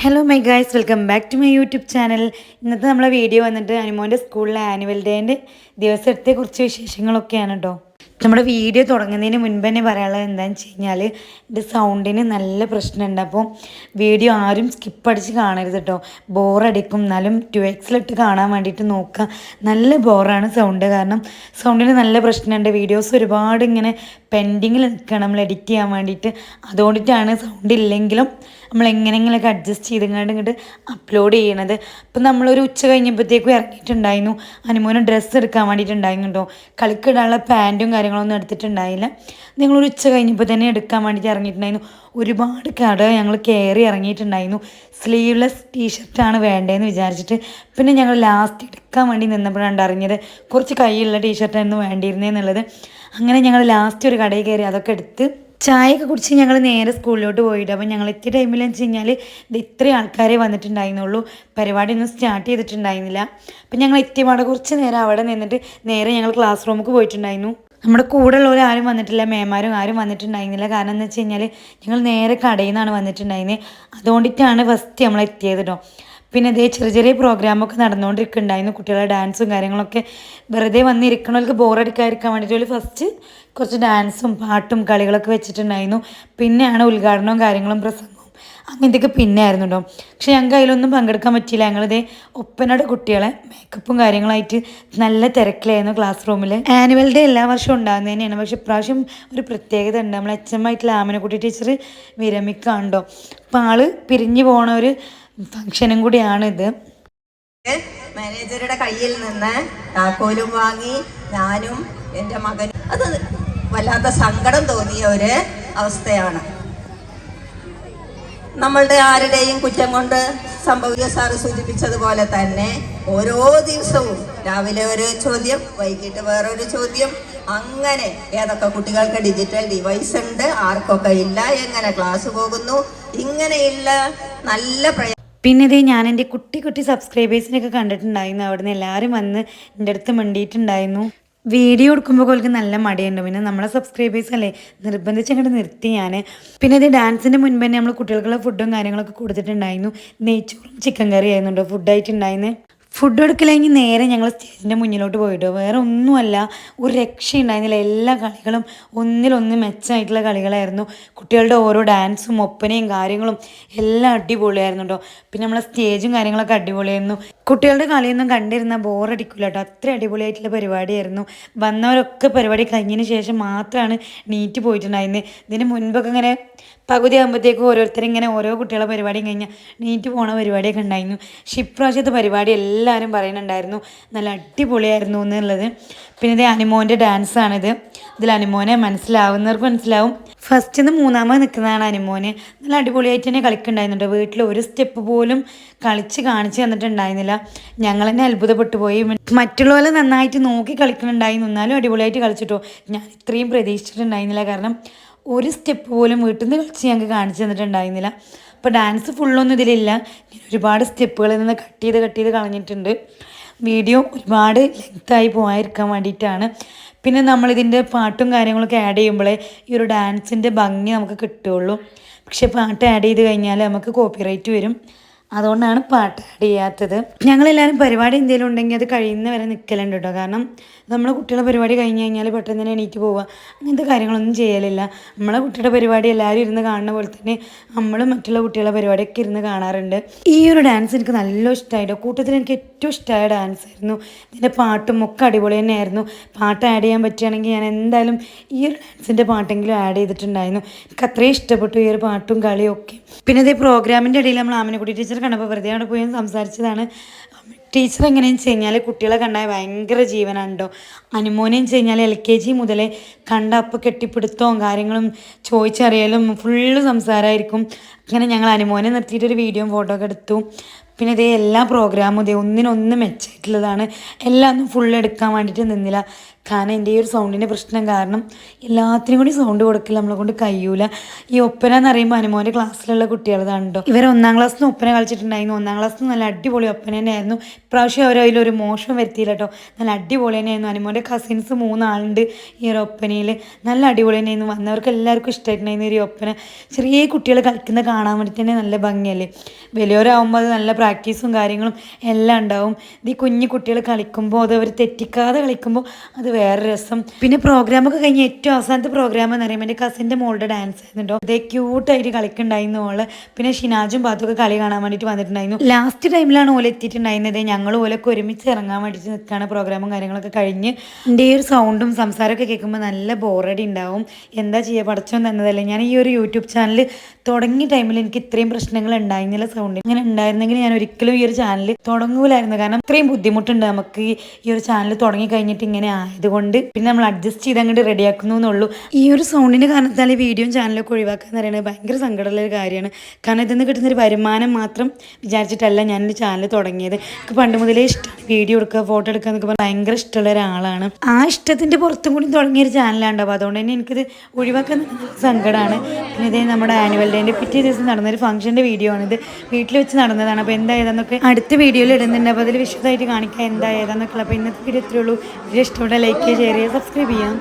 Hello my guys, welcome back to my YouTube channel. ഇന്നത്തെ നമ്മളെ video വന്നിട്ട് അനുമോൻ്റെ സ്കൂളിലെ ആനുവൽ ഡേൻ്റെ ദിവസത്തെ കുറച്ച് വിശേഷങ്ങളൊക്കെയാണ് കേട്ടോ. നമ്മുടെ വീഡിയോ തുടങ്ങുന്നതിന് മുൻപ് തന്നെ പറയാനുള്ളത് എന്താണെന്ന് വെച്ച് കഴിഞ്ഞാൽ എൻ്റെ സൗണ്ടിന് നല്ല പ്രശ്നമുണ്ട്. അപ്പോൾ വീഡിയോ ആരും സ്കിപ്പ് അടിച്ച് കാണരുത് കേട്ടോ. ബോറടിക്കും. എന്നാലും 2x കാണാൻ വേണ്ടിയിട്ട് നോക്കുക. നല്ല ബോറാണ് സൗണ്ട്, കാരണം സൗണ്ടിന് നല്ല പ്രശ്നമുണ്ട്. വീഡിയോസ് ഒരുപാട് ഇങ്ങനെ പെൻഡിങ്ങിൽ നിൽക്കണം നമ്മൾ എഡിറ്റ് ചെയ്യാൻ വേണ്ടിയിട്ട്. അതുകൊണ്ടിട്ടാണ് സൗണ്ട് ഇല്ലെങ്കിലും നമ്മൾ എങ്ങനെയെങ്കിലൊക്കെ അഡ്ജസ്റ്റ് ചെയ്തങ്ങാണ്ട് ഇങ്ങോട്ട് അപ്ലോഡ് ചെയ്യണത്. അപ്പം നമ്മളൊരു ഉച്ച കഴിഞ്ഞപ്പോഴത്തേക്കും ഇറങ്ങിയിട്ടുണ്ടായിരുന്നു. അനുമോന് ഡ്രസ്സ് എടുക്കാൻ വേണ്ടിയിട്ടുണ്ടായിരുന്നു കേട്ടോ. കളിക്കിടാനുള്ള പാൻറ്റും കാര്യങ്ങളൊന്നും എടുത്തിട്ടുണ്ടായില്ല. ഞങ്ങളൊരു ഉച്ച കഴിഞ്ഞപ്പോൾ തന്നെ എടുക്കാൻ വേണ്ടിയിട്ട് ഇറങ്ങിയിട്ടുണ്ടായിരുന്നു. ഒരുപാട് കട ഞങ്ങൾ കയറി ഇറങ്ങിയിട്ടുണ്ടായിരുന്നു. സ്ലീവ്ലെസ് ടീഷർട്ടാണ് വേണ്ടതെന്ന് വിചാരിച്ചിട്ട്. പിന്നെ ഞങ്ങൾ ലാസ്റ്റ് എടുക്കാൻ വേണ്ടി നിന്നപ്പോഴാണ് അറിഞ്ഞത് കുറച്ച് കൈയുള്ള ടീഷർട്ടായിരുന്നു വേണ്ടിയിരുന്നതെന്നുള്ളത്. അങ്ങനെ ഞങ്ങൾ ലാസ്റ്റ് ഒരു കടയിൽ കയറി അതൊക്കെ എടുത്ത് ചായയൊക്കെ കുടിച്ച് ഞങ്ങൾ നേരെ സ്കൂളിലോട്ട് പോയിട്ട്. അപ്പം ഞങ്ങൾ എത്തിയ ടൈമിൽ വെച്ച് കഴിഞ്ഞാൽ ഇത് ഇത്രയും ആൾക്കാരെ വന്നിട്ടുണ്ടായിരുന്നുള്ളൂ. പരിപാടി ഒന്നും സ്റ്റാർട്ട് ചെയ്തിട്ടുണ്ടായിരുന്നില്ല. അപ്പം ഞങ്ങൾ എത്തിയപാടെ കുറച്ച് നേരം അവിടെ നിന്നിട്ട് നേരെ ഞങ്ങൾ ക്ലാസ് റൂമിലേക്ക് പോയിട്ടുണ്ടായിരുന്നു. നമ്മുടെ കൂടെ ഉള്ളവർ ആരും വന്നിട്ടില്ല, മേമാരും ആരും വന്നിട്ടുണ്ടായിരുന്നില്ല. കാരണം എന്താ വെച്ച് കഴിഞ്ഞാൽ ഞങ്ങൾ നേരെ കടയിൽ നിന്നാണ് വന്നിട്ടുണ്ടായിരുന്നത്. അതുകൊണ്ടിട്ടാണ് ഫസ്റ്റ് നമ്മൾ എത്തിയത് കേട്ടോ. പിന്നെ ഇതേ ചെറിയ ചെറിയ പ്രോഗ്രാമൊക്കെ നടന്നുകൊണ്ടിരിക്കുന്നുണ്ടായിരുന്നു. കുട്ടികളുടെ ഡാൻസും കാര്യങ്ങളൊക്കെ. വെറുതെ വന്നിരിക്കണവർക്ക് ബോറടിക്കാതിരിക്കാൻ വേണ്ടിയിട്ട് ഫസ്റ്റ് കുറച്ച് ഡാൻസും പാട്ടും കളികളൊക്കെ വെച്ചിട്ടുണ്ടായിരുന്നു. പിന്നെയാണ് ഉദ്ഘാടനവും കാര്യങ്ങളും പ്രസംഗവും അങ്ങനത്തെയൊക്കെ പിന്നെ ആയിരുന്നു കേട്ടോ. പക്ഷെ ഞങ്ങൾക്ക് അതിലൊന്നും പങ്കെടുക്കാൻ പറ്റിയില്ല. ഞങ്ങളിതേ ഒപ്പനയുടെ കുട്ടികളെ മേക്കപ്പും കാര്യങ്ങളായിട്ട് നല്ല തിരക്കിലായിരുന്നു ക്ലാസ് റൂമിൽ. ആനുവൽ ഡേ എല്ലാ വർഷവും ഉണ്ടാകുന്നത് തന്നെയാണ്. പക്ഷെ ഇപ്രാവശ്യം ഒരു പ്രത്യേകത ഉണ്ട്. നമ്മൾ HM ആയിട്ടുള്ള ആമനക്കുട്ടി ടീച്ചർ വിരമിക്കാണ്ടോ. അപ്പം ആള് പിരിഞ്ഞു പോണ ഒരു ഫംഗ്ഷനും കൂടിയാണിത്. മാനേജറുടെ കയ്യിൽ നിന്ന് താക്കോലും വാങ്ങി ഞാനും എൻ്റെ മകനും, അത് വല്ലാത്ത സങ്കടം തോന്നിയ ഒരു അവസ്ഥയാണ്. നമ്മളുടെ ആരുടെയും കുറ്റം കൊണ്ട് സംഭവിക്കുക. സാറ് സൂചിപ്പിച്ചതുപോലെ തന്നെ ഓരോ ദിവസവും രാവിലെ ഒരു ചോദ്യം, വൈകിട്ട് വേറൊരു ചോദ്യം, അങ്ങനെ ഏതൊക്കെ കുട്ടികൾക്ക് ഡിജിറ്റൽ ഡിവൈസ് ഉണ്ട്, ആർക്കൊക്കെ ഇല്ല, എങ്ങനെ ക്ലാസ് പോകുന്നു, ഇങ്ങനെയുള്ള നല്ല പിന്നെ ഇതേ ഞാൻ എൻ്റെ കുട്ടി കുട്ടി സബ്സ്ക്രൈബേഴ്സിനൊക്കെ കണ്ടിട്ടുണ്ടായിരുന്നു. അവിടുന്ന് എല്ലാവരും വന്ന് എൻ്റെ അടുത്ത് മിണ്ടിയിട്ടുണ്ടായിരുന്നു. വീഡിയോ എടുക്കുമ്പോൾ അവർക്ക് നല്ല മടിയുണ്ട്. പിന്നെ നമ്മളെ സബ്സ്ക്രൈബേഴ്സ് അല്ലേ, നിർബന്ധിച്ച് അങ്ങോട്ട് നിർത്തി ഞാൻ. പിന്നെ ഇത് ഡാൻസിൻ്റെ മുൻപ് തന്നെ നമ്മൾ കുട്ടികൾക്കുള്ള ഫുഡും കാര്യങ്ങളൊക്കെ കൊടുത്തിട്ടുണ്ടായിരുന്നു. നെയ്ച്ചോറും ചിക്കൻ കറി ആയിരുന്നുണ്ടോ ഫുഡായിട്ടുണ്ടായിരുന്നു. ഫുഡ് എടുക്കലെങ്കിൽ നേരെ ഞങ്ങൾ സ്റ്റേജിൻ്റെ മുന്നിലോട്ട് പോയിട്ടോ. വേറെ ഒന്നുമല്ല, ഒരു രക്ഷയുണ്ടായിരുന്നില്ല. എല്ലാ കളികളും ഒന്നിലൊന്ന് മെച്ചമായിട്ടുള്ള കളികളായിരുന്നു. കുട്ടികളുടെ ഓരോ ഡാൻസും ഒപ്പനയും കാര്യങ്ങളും എല്ലാം അടിപൊളിയായിരുന്നു കേട്ടോ. പിന്നെ നമ്മളെ സ്റ്റേജും കാര്യങ്ങളൊക്കെ അടിപൊളിയായിരുന്നു. കുട്ടികളുടെ കളിയൊന്നും കണ്ടിരുന്ന ബോറടിക്കില്ല കേട്ടോ. അത്ര അടിപൊളിയായിട്ടുള്ള പരിപാടിയായിരുന്നു. വന്നവരൊക്കെ പരിപാടി കഴിഞ്ഞതിന് ശേഷം മാത്രമാണ് നീറ്റ് പോയിട്ടുണ്ടായിരുന്നത്. ഇതിന് മുൻപൊക്കെ ഇങ്ങനെ പകുതി ആകുമ്പോഴത്തേക്കും ഓരോരുത്തരിങ്ങനെ ഓരോ കുട്ടികളെ പരിപാടിയും കഴിഞ്ഞാൽ നീറ്റ് പോണ പരിപാടിയൊക്കെ ഉണ്ടായിരുന്നു. പക്ഷെ ഇപ്രാവശ്യത്തെ പരിപാടി എല്ലാവരും പറയുന്നുണ്ടായിരുന്നു നല്ല അടിപൊളിയായിരുന്നു എന്നുള്ളത്. പിന്നെ ഇത് അനുമോൻ്റെ ഡാൻസാണിത്. ഇതിൽ അനുമോനെ മനസ്സിലാവുന്നവർക്ക് മനസ്സിലാവും. ഫസ്റ്റ് നിന്ന് മൂന്നാമത് നിൽക്കുന്നതാണ് അനുമോന്. നല്ല അടിപൊളിയായിട്ട് തന്നെ കളിക്കുന്നുണ്ടായിരുന്നുണ്ട്. വീട്ടിൽ ഒരു സ്റ്റെപ്പ് പോലും കളിച്ച് കാണിച്ച് തന്നിട്ടുണ്ടായിരുന്നില്ല. ഞങ്ങൾ തന്നെ അത്ഭുതപ്പെട്ടു പോയി. മറ്റുള്ളവരെ നന്നായിട്ട് നോക്കി കളിക്കുന്നുണ്ടായിരുന്നു. എന്നാലും അടിപൊളിയായിട്ട് കളിച്ചിട്ടോ. ഞാൻ ഇത്രയും പ്രതീക്ഷിച്ചിട്ടുണ്ടായിരുന്നില്ല. കാരണം ഒരു സ്റ്റെപ്പ് പോലും വീട്ടിൽ നിന്ന് കളിച്ച് ഞങ്ങൾക്ക് കാണിച്ചു തന്നിട്ടുണ്ടായിരുന്നില്ല. അപ്പോൾ ഡാൻസ് ഫുള്ളൊന്നും ഇതിലില്ല. ഞാൻ ഒരുപാട് സ്റ്റെപ്പുകളിൽ നിന്ന് കട്ട് ചെയ്ത് കളഞ്ഞിട്ടുണ്ട്. വീഡിയോ ഒരുപാട് ലെങ്തായി പോകാതിരിക്കാൻ വേണ്ടിയിട്ടാണ്. പിന്നെ നമ്മളിതിൻ്റെ പാട്ടും കാര്യങ്ങളൊക്കെ ആഡ് ചെയ്യുമ്പോഴേ ഈ ഒരു ഡാൻസിൻ്റെ ഭംഗി നമുക്ക് കിട്ടുകയുള്ളൂ. പക്ഷേ പാട്ട് ആഡ് ചെയ്ത് കഴിഞ്ഞാൽ നമുക്ക് കോപ്പിറൈറ്റ് വരും. അതുകൊണ്ടാണ് പാട്ട് ആഡ് ചെയ്യാത്തത്. ഞങ്ങളെല്ലാവരും പരിപാടി എന്തെങ്കിലും ഉണ്ടെങ്കിൽ അത് കഴിയുന്നവരെ നിൽക്കലുണ്ട് കേട്ടോ. കാരണം നമ്മളെ കുട്ടികളുടെ പരിപാടി കഴിഞ്ഞ് കഴിഞ്ഞാൽ പെട്ടെന്ന് തന്നെ എണീറ്റ് പോവുക, അങ്ങനത്തെ കാര്യങ്ങളൊന്നും ചെയ്യലില്ല. നമ്മളെ കുട്ടിയുടെ പരിപാടി എല്ലാവരും ഇരുന്ന് കാണുന്ന പോലെ തന്നെ നമ്മളും മറ്റുള്ള കുട്ടികളുടെ പരിപാടിയൊക്കെ ഇരുന്ന് കാണാറുണ്ട്. ഈ ഒരു ഡാൻസ് എനിക്ക് നല്ല ഇഷ്ടമായിട്ടോ. കൂട്ടത്തിൽ എനിക്ക് ഏറ്റവും ഇഷ്ടമായ ഡാൻസ് ആയിരുന്നു. ഇതിൻ്റെ പാട്ടും ഒക്കെ അടിപൊളി തന്നെയായിരുന്നു. പാട്ട് ആഡ് ചെയ്യാൻ പറ്റുകയാണെങ്കിൽ ഞാൻ എന്തായാലും ഈ ഒരു ഡാൻസിൻ്റെ പാട്ടെങ്കിലും ആഡ് ചെയ്തിട്ടുണ്ടായിരുന്നു. എനിക്ക് അത്രയും ഇഷ്ടപ്പെട്ടു ഈ ഒരു പാട്ടും കളിയും ഒക്കെ. പിന്നെ ഇതേ പ്രോഗ്രാമിൻ്റെ ഇടയിൽ നമ്മൾ ആമനക്കുട്ടി ടീച്ചർ കണ്ടപ്പോൾ വെറുതെ അവിടെ പോയി സംസാരിച്ചതാണ്. ടീച്ചർ എങ്ങനെയെന്ന് വെച്ച് കഴിഞ്ഞാൽ കുട്ടികളെ കണ്ടാൽ ഭയങ്കര ജീവനാണല്ലോ. അനുമോനെന്ന് വെച്ച് കഴിഞ്ഞാൽ LKG മുതലേ കണ്ട അപ്പോൾ കെട്ടിപ്പിടുത്തവും കാര്യങ്ങളും ചോദിച്ചറിയലും ഫുള്ള് സംസാരമായിരിക്കും. അങ്ങനെ ഞങ്ങൾ അനുമോനെ നിർത്തിയിട്ടൊരു വീഡിയോയും ഫോട്ടോ ഒക്കെ എടുത്തു. പിന്നെ ഇതേ എല്ലാ പ്രോഗ്രാമും ഇതേ ഒന്നിനൊന്ന് മെച്ചമായിട്ടുള്ളതാണ്. എല്ലാം ഒന്നും ഫുള്ള് എടുക്കാൻ വേണ്ടിയിട്ട് നിന്നില്ല. കാരണം എൻ്റെ ഈ ഒരു സൗണ്ടിൻ്റെ പ്രശ്നം കാരണം എല്ലാത്തിനും കൂടി സൗണ്ട് കൊടുക്കില്ല, നമ്മളെ കൊണ്ട് കഴിയൂല. ഈ ഒപ്പന എന്ന് പറയുമ്പോൾ അനുമോൻ്റെ ക്ലാസ്സിലുള്ള കുട്ടികളതാണ് കേട്ടോ. ഇവർ 1ാം ക്ലാസ്സിൽ നിന്ന് ഒപ്പന കളിച്ചിട്ടുണ്ടായിരുന്നു. 1ാം ക്ലാസ്സിൽ നിന്ന് നല്ല അടിപൊളി ഒപ്പന തന്നെയായിരുന്നു. ഇപ്രാവശ്യം അവർ അതിലൊരു മോശം വരുത്തിയില്ല കേട്ടോ. നല്ല അടിപൊളി തന്നെയായിരുന്നു. അനുമോൻ്റെ കസിൻസ് 3 ആളുണ്ട് ഈ ഒരു ഒപ്പനയിൽ. നല്ല അടിപൊളി തന്നെയായിരുന്നു. വന്നവർക്ക് എല്ലാവർക്കും ഇഷ്ടമായിട്ടുണ്ടായിരുന്നു ഈ ഒപ്പന. ചെറിയ കുട്ടികൾ കളിക്കുന്ന കാണാൻ വേണ്ടി തന്നെ നല്ല ഭംഗിയല്ലേ. വലിയവരാകുമ്പോൾ അത് നല്ല പ്രാക്ടീസും കാര്യങ്ങളും എല്ലാം ഉണ്ടാവും. ഇത് ഈ കുഞ്ഞു കുട്ടികൾ കളിക്കുമ്പോൾ അത് അവർ തെറ്റിക്കാതെ കളിക്കുമ്പോൾ അത് വേറെ രസം. പിന്നെ പ്രോഗ്രാമൊക്കെ കഴിഞ്ഞ് ഏറ്റവും അവസാനത്തെ പ്രോഗ്രാം എന്ന് പറയുമ്പോൾ എൻ്റെ കസിൻ്റെ മോളുടെ ഡാൻസ് ആയിരുന്നുണ്ടോ. അതേ ക്യൂട്ടായിട്ട് കളിക്കുന്നുണ്ടായിരുന്നു ഓള്. പിന്നെ ഷിനാജും ബാത്തൊക്കെ കളി കാണാൻ വേണ്ടിയിട്ട് വന്നിട്ടുണ്ടായിരുന്നു. ലാസ്റ്റ് ടൈമിലാണ് ഓല എത്തിയിട്ടുണ്ടായിരുന്നത്. ഞങ്ങൾ ഓലൊക്കെ ഒരുമിച്ച് ഇറങ്ങാൻ വേണ്ടിയിട്ട് നിൽക്കുകയാണ്. പ്രോഗ്രാമും കാര്യങ്ങളൊക്കെ കഴിഞ്ഞ് എൻ്റെ ഈ ഒരു സൗണ്ടും സംസാരമൊക്കെ കേൾക്കുമ്പോൾ നല്ല ബോറടി ഉണ്ടാവും. എന്താ ചെയ്യുക, പഠിച്ചോൻ തന്നതല്ലേ. ഞാൻ ഈ ഒരു യൂട്യൂബ് ചാനൽ തുടങ്ങിയ ടൈമിൽ എനിക്ക് ഇത്രയും പ്രശ്നങ്ങൾ ഉണ്ടായിരുന്നില്ല സൗണ്ട്. ഇങ്ങനെ ഉണ്ടായിരുന്നെങ്കിൽ ഞാൻ ഒരിക്കലും ഈ ഒരു ചാനൽ തുടങ്ങൂലായിരുന്നു. കാരണം ഇത്രയും ബുദ്ധിമുട്ടുണ്ട് നമുക്ക് ഈ ഒരു ചാനൽ തുടങ്ങി കഴിഞ്ഞിട്ട് ഇങ്ങനെ ആയതുകൊണ്ട്. പിന്നെ നമ്മൾ അഡ്ജസ്റ്റ് ചെയ്ത് അങ്ങോട്ട് റെഡിയാക്കുന്നു എന്നുള്ളൂ. ഈ ഒരു സൗണ്ടിൻ്റെ കാരണത്താൽ ഈ വീഡിയോയും ചാനലൊക്കെ ഒഴിവാക്കുക എന്ന് പറയുന്നത് ഭയങ്കര സങ്കടമുള്ള ഒരു കാര്യമാണ്. കാരണം ഇതിൽ നിന്ന് കിട്ടുന്നൊരു വരുമാനം മാത്രം വിചാരിച്ചിട്ടല്ല ഞാനൊരു ചാനൽ തുടങ്ങിയത്. എനിക്ക് പണ്ട് മുതലേ ഇഷ്ടമാണ് വീഡിയോ എടുക്കുക, ഫോട്ടോ എടുക്കുക എന്നൊക്കെ പറഞ്ഞാൽ ഭയങ്കര ഇഷ്ടമുള്ള ഒരാളാണ്. ആ ഇഷ്ടത്തിൻ്റെ പുറത്തും കൂടി തുടങ്ങിയൊരു ചാനലാണ്ടാവും. അതുകൊണ്ട് തന്നെ എനിക്കിത് ഒഴിവാക്കാൻ സങ്കടമാണ്. പിന്നെ ഇതേ നമ്മുടെ ആനുവൽ ഡേൻ്റെ പിറ്റേ ദിവസം നടന്നൊരു ഫംഗ്ഷൻ്റെ വീഡിയോ ആണിത്. വീട്ടിൽ വെച്ച് നടന്നതാണ്. അപ്പോൾ എന്തായതെന്നൊക്കെ അടുത്ത വീഡിയോയിൽ ഇടുന്നുണ്ട്. അപ്പോൾ അതിൽ വിശദമായിട്ട് കാണിക്കാം എന്തായതെന്നൊക്കെ. അപ്പോൾ ഇന്നത്തെ വീഡിയോ ഇത്രയേ ഉള്ളൂ. വീഡിയോ ഇഷ്ടപ്പെട്ട ലൈക്ക് ചെയ്യുക, ഷെയർ ചെയ്യുക, സബ്സ്ക്രൈബ് ചെയ്യാം.